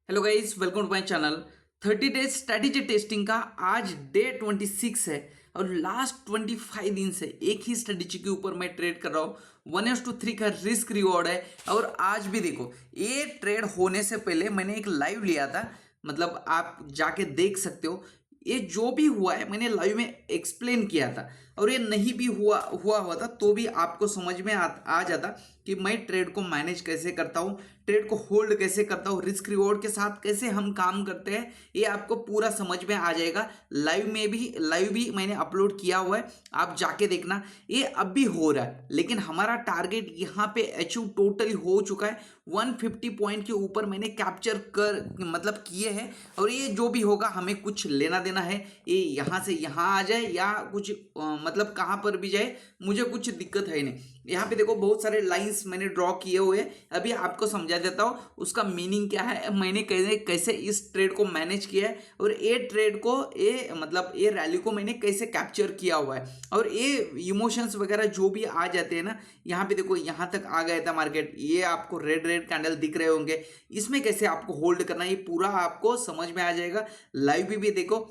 Hello guys, welcome to my channel. 30 days strategy testing का आज day 26 है और लास्ट 25 दिन से एक ही स्ट्रैटेजी के ऊपर मैं ट्रेड कर रहा हूँ। 1:3 का रिस्क रिवॉर्ड है और आज भी देखो, ये ट्रेड होने से पहले मैंने एक लाइव लिया था, मतलब आप जाके देख सकते हो। ये जो भी हुआ है मैंने लाइव में एक्सप्लेन किया था और ये नहीं भी हुआ था तो भी आपको समझ में आ जाता कि मैं ट्रेड को मैनेज कैसे करता हूँ, ट्रेड को होल्ड कैसे करता हूँ, रिस्क रिवॉर्ड के साथ कैसे हम काम करते हैं, ये आपको पूरा समझ में आ जाएगा। लाइव भी मैंने अपलोड किया हुआ है, आप जाके देखना। ये अब भी हो रहा है लेकिन हमारा टारगेट यहाँ पे अचीव टोटली हो चुका है। 150 पॉइंट के ऊपर मैंने कैप्चर कर मतलब किए हैं और ये जो भी होगा हमें कुछ लेना देना है। ये यहाँ से यहाँ आ जाए या कुछ मतलब कहाँ पर भी जाए, मुझे कुछ दिक्कत है नहीं। यहाँ पे देखो बहुत सारे लाइंस मैंने ड्रॉ किए हुए हैं, अभी आपको समझा देता हूँ उसका मीनिंग क्या है, मैंने कैसे कैसे इस ट्रेड को मैनेज किया है और ये ट्रेड को ये रैली को मैंने कैसे कैप्चर किया हुआ है। और ये इमोशंस वगैरह जो भी आ जाते हैं ना, यहाँ पे देखो यहाँ तक आ गया था मार्केट, ये आपको रेड रेड कैंडल दिख रहे होंगे, इसमें कैसे आपको होल्ड करना है ये पूरा आपको समझ में आ जाएगा। लाइव भी देखो,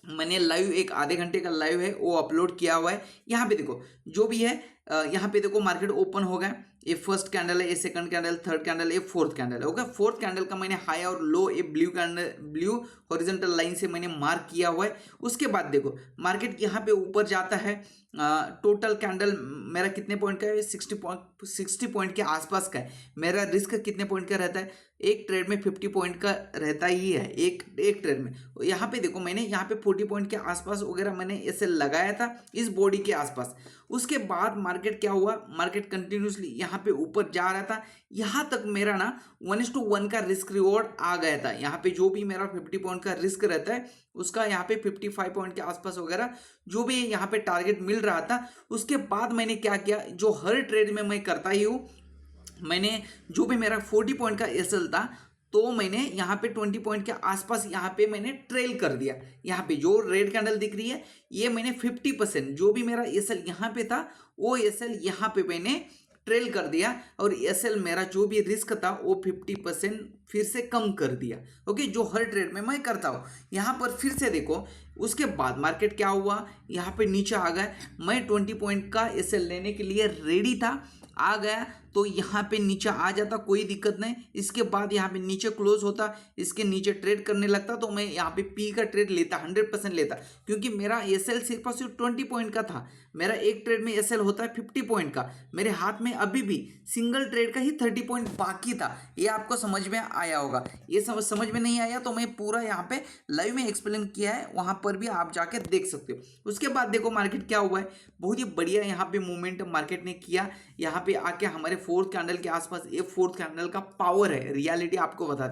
मैंने लाइव एक आधे घंटे का लाइव है वो अपलोड किया हुआ है। यहाँ पे देखो जो भी है, यहाँ पे देखो मार्केट ओपन हो गया, ये फर्स्ट कैंडल है, ये सेकंड कैंडल, थर्ड कैंडल, ये फोर्थ कैंडल है। ओके, फोर्थ कैंडल का मैंने हाई और लो ये ब्लू हॉरिजॉन्टल लाइन से मैंने मार्क किया हुआ है। उसके बाद देखो मार्केट यहाँ पे ऊपर जाता है। टोटल कैंडल मेरा कितने पॉइंट का है? 60 पॉइंट के आसपास का है। मेरा रिस्क कितने पॉइंट का रहता है? एक ट्रेड में 50 पॉइंट का रहता ही है, एक ट्रेड में। यहाँ पे देखो मैंने यहाँ पे 40 पॉइंट के आसपास वगैरह मैंने ऐसे लगाया था इस बॉडी के आसपास। उसके बाद मार्केट क्या हुआ, मार्केट कंटिन्यूसली यहाँ पे ऊपर जा रहा था, यहाँ तक मेरा ना 1:1 का रिस्क रिवॉर्ड आ गया था। यहाँ पे जो भी मेरा 50 पॉइंट का रिस्क रहता है उसका यहाँ पे 55 पॉइंट के आसपास वगैरह जो भी यहाँ पे टारगेट मिल रहा था। उसके बाद मैंने क्या किया, जो हर ट्रेड में मैं करता ही हूँ, मैंने जो भी मेरा 40 पॉइंट का एसएल था तो मैंने यहाँ पे 20 पॉइंट के आसपास यहाँ पे मैंने ट्रेल कर दिया। यहाँ पे जो रेड कैंडल दिख रही है ये मैंने 50% जो भी मेरा एसएल यहाँ पे था वो एसएल यहाँ पे मैंने ट्रेल कर दिया और एसएल मेरा जो भी रिस्क था वो 50% फिर से कम कर दिया। ओके, जो हर ट्रेड में मैं करता हूँ। यहाँ पर फिर से देखो उसके बाद मार्केट क्या हुआ, यहाँ पे नीचे आ गया। मैं 20 पॉइंट का एसएल लेने के लिए रेडी था, आ गया तो यहाँ पे नीचे आ जाता, कोई दिक्कत नहीं। इसके बाद यहाँ पे नीचे क्लोज होता, इसके नीचे ट्रेड करने लगता तो मैं यहाँ पे पी का ट्रेड लेता, 100% लेता, क्योंकि मेरा एसएल सिर्फ और सिर्फ 20 पॉइंट का था। मेरा एक ट्रेड में एसएल होता है 50 पॉइंट का, मेरे हाथ में अभी भी सिंगल ट्रेड का ही 30 पॉइंट बाकी था। ये आपको समझ में आया होगा। ये समझ में नहीं आया तो मैं पूरा यहाँ पे लाइव में एक्सप्लेन किया है, वहां पर भी आप जाके देख सकते हो। उसके बाद देखो मार्केट क्या हुआ है, बहुत ही बढ़िया यहाँ पे मूवमेंट मार्केट ने किया। यहाँ पे आके हमारे फोर्थ कैंडल के आसपास, ये फोर्थ कैंडल का पावर है, रियलिटी आपको बता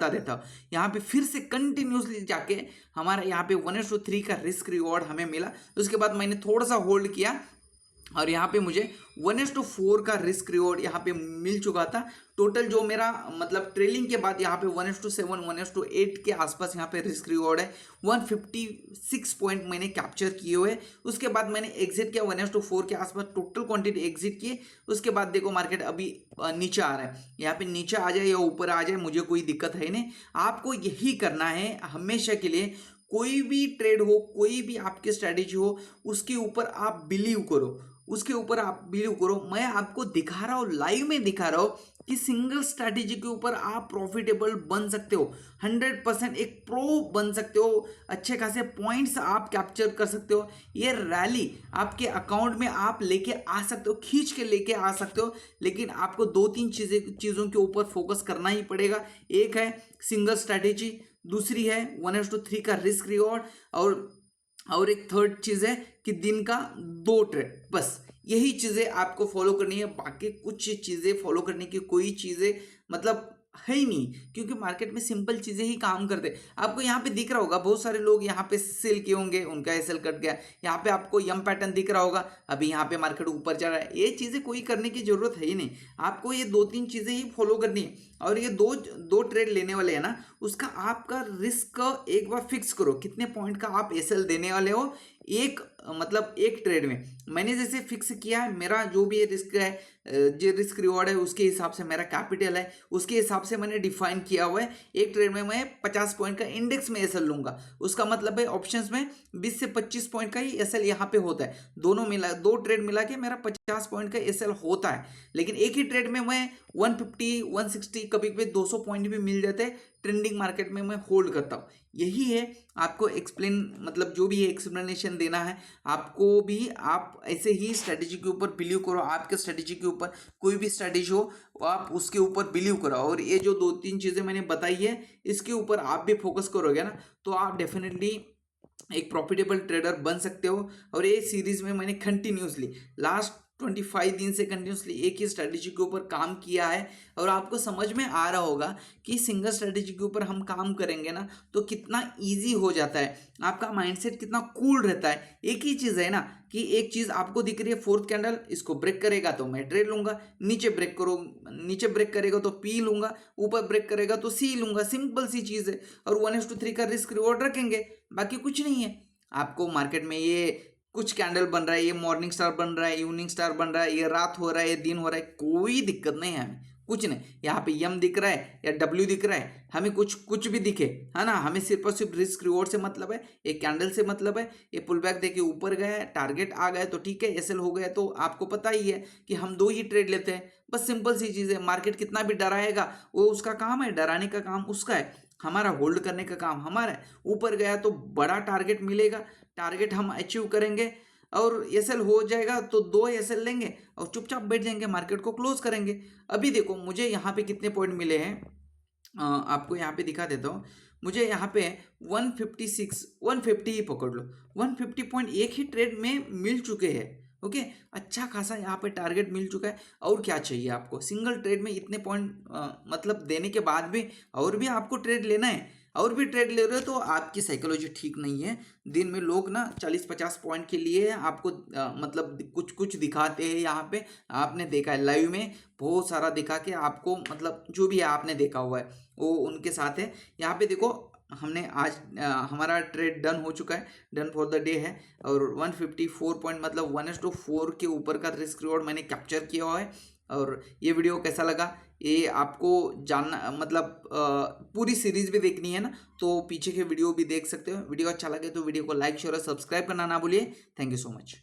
देता हूँ। यहाँ पे फिर से कंटिन्यूसली जाके हमारा यहाँ पे 1:3 का रिस्क रिवॉर्ड हमें मिला। उसके बाद मैंने थोड़ा सा होल्ड किया और यहाँ पे मुझे 1:4 का रिस्क रिवॉर्ड यहाँ पे मिल चुका था। टोटल जो मेरा मतलब ट्रेलिंग के बाद यहाँ पे 1:7 1:8 के आसपास यहाँ पे रिस्क रिवॉर्ड है। 156 पॉइंट मैंने कैप्चर किए हुए। उसके बाद मैंने एग्जिट किया 1:4 के आसपास, टोटल क्वांटिटी एग्जिट किए। उसके बाद देखो मार्केट अभी नीचे आ रहा है, यहाँ पे नीचे आ जाए या ऊपर आ जाए मुझे कोई दिक्कत है नहीं। आपको यही करना है हमेशा के लिए। कोई भी ट्रेड हो, कोई भी आपकी स्ट्रैटेजी हो, उसके ऊपर आप बिलीव करो, उसके ऊपर आप बिलीव करो। मैं आपको दिखा रहा हूँ, लाइव में दिखा रहा हूँ कि सिंगल स्ट्रैटेजी के ऊपर आप प्रॉफिटेबल बन सकते हो, 100% एक प्रो बन सकते हो, अच्छे खासे पॉइंट्स आप कैप्चर कर सकते हो। ये रैली आपके अकाउंट में आप लेके आ सकते हो, खींच के लेके आ सकते हो, लेकिन आपको 2-3 चीज़ों के ऊपर फोकस करना ही पड़ेगा। एक है सिंगल स्ट्रैटेजी, दूसरी है 1:3 का रिस्क रिवॉर्ड, और एक थर्ड चीज़ है कि दिन का 2 ट्रेड। बस यही चीज़ें आपको फॉलो करनी है, बाकी कुछ चीज़ें फॉलो करने की कोई चीज़ें मतलब है ही नहीं, क्योंकि मार्केट में सिंपल चीज़ें ही काम करते। आपको यहाँ पे दिख रहा होगा बहुत सारे लोग यहाँ पे सेल किए होंगे, उनका एसएल कट गया। यहाँ पे आपको यम पैटर्न दिख रहा होगा, अभी यहाँ पे मार्केट ऊपर जा रहा है। ये चीज़ें कोई करने की जरूरत है ही नहीं, आपको ये 2-3 चीज़ें ही फॉलो करनी है। और ये दो ट्रेड लेने वाले हैं ना, उसका आपका रिस्क एक बार फिक्स करो, कितने पॉइंट का आप एसएल देने वाले हो। एक मतलब एक ट्रेड में मैंने जैसे फिक्स किया है, मेरा जो भी रिस्क है, जो रिस्क रिवॉर्ड है उसके हिसाब से, मेरा कैपिटल है उसके हिसाब से मैंने डिफाइन किया हुआ है। एक ट्रेड में मैं 50 पॉइंट का इंडेक्स में एसएल लूंगा, उसका मतलब है ऑप्शंस में 20 से 25 पॉइंट का ही एसएल यहाँ पे होता है। दोनों मिला, दो ट्रेड मिला के मेरा 50 पॉइंट का एसएल होता है। लेकिन एक ही ट्रेड में मैं 150, 160, कभी कभी 200 पॉइंट भी मिल जाते हैं। ट्रेंडिंग मार्केट में मैं होल्ड करता हूँ। यही है आपको एक्सप्लेन, मतलब जो भी है एक्सप्लेनेशन देना है आपको भी। आप ऐसे ही स्ट्रेटेजी के ऊपर बिलीव करो, आपके स्ट्रेटेजी के ऊपर कोई भी स्ट्रेटेजी हो आप उसके ऊपर बिलीव करो। और ये जो 2-3 चीज़ें मैंने बताई है इसके ऊपर आप भी फोकस करोगे ना, तो आप डेफिनेटली एक प्रॉफिटेबल ट्रेडर बन सकते हो। और ये सीरीज में मैंने कंटिन्यूसली लास्ट 25 दिन से कंटिन्यूसली एक ही स्ट्रेटेजी के ऊपर काम किया है। और आपको समझ में आ रहा होगा कि सिंगल स्ट्रेटेजी के ऊपर हम काम करेंगे ना तो कितना इजी हो जाता है, आपका माइंडसेट कितना कूल रहता है। एक ही चीज़ है ना कि एक चीज़ आपको दिख रही है, फोर्थ कैंडल इसको ब्रेक करेगा तो मैं ट्रेड लूंगा, नीचे ब्रेक करो, नीचे ब्रेक करेगा तो पी लूंगा, ऊपर ब्रेक करेगा तो सी लूंगा। सिंपल सी चीज़ है। और 1:3 का रिस्क रिवॉर्ड रखेंगे, बाकी कुछ नहीं है। आपको मार्केट में ये कुछ कैंडल बन रहा है, ये मॉर्निंग स्टार बन रहा है, इवनिंग स्टार बन रहा है, ये रात हो रहा है, ये दिन हो रहा है, कोई दिक्कत नहीं है हमें, कुछ नहीं। यहाँ पे यम दिख रहा है या डब्ल्यू दिख रहा है, हमें कुछ भी दिखे, है ना, हमें सिर्फ और सिर्फ रिस्क रिवॉर्ड से मतलब है, एक कैंडल से मतलब है। ये पुल बैक देके ऊपर गया, टारगेट आ गया तो ठीक है, एसएल हो गया तो आपको पता ही है कि हम 2 ही ट्रेड लेते हैं। बस सिंपल सी चीज़ है। मार्केट कितना भी डराएगा वो उसका काम है, डराने का काम उसका है, हमारा होल्ड करने का काम हमारा है। ऊपर गया तो बड़ा टारगेट मिलेगा, टारगेट हम अचीव करेंगे और एसएल हो जाएगा तो 2 एसएल लेंगे और चुपचाप बैठ जाएंगे, मार्केट को क्लोज करेंगे। अभी देखो मुझे यहाँ पे कितने पॉइंट मिले हैं, आपको यहाँ पे दिखा देता हूँ। मुझे यहाँ पे 156, 150 ही पकड़ लो, 150 पॉइंट एक ही ट्रेड में मिल चुके हैं। ओके, अच्छा खासा यहाँ पे टारगेट मिल चुका है। और क्या चाहिए आपको, सिंगल ट्रेड में इतने पॉइंट मतलब देने के बाद भी और भी आपको ट्रेड लेना है, और भी ट्रेड ले रहे हो तो आपकी साइकोलॉजी ठीक नहीं है। दिन में लोग ना 40-50 पॉइंट के लिए आपको मतलब कुछ कुछ दिखाते हैं। यहाँ पे आपने देखा है लाइव में बहुत सारा दिखा के आपको, मतलब जो भी है आपने देखा हुआ है वो उनके साथ है। यहाँ पे देखो हमने आज हमारा ट्रेड डन हो चुका है, डन फॉर द डे है। और 154 पॉइंट मतलब 1:4 के ऊपर का रिस्क रिवॉर्ड मैंने कैप्चर किया हुआ है। और ये वीडियो कैसा लगा ये आपको जानना, मतलब पूरी सीरीज भी देखनी है ना तो पीछे के वीडियो भी देख सकते हो। वीडियो अच्छा लगे तो वीडियो को लाइक शेयर और सब्सक्राइब करना ना भूलिए। Thank you so much.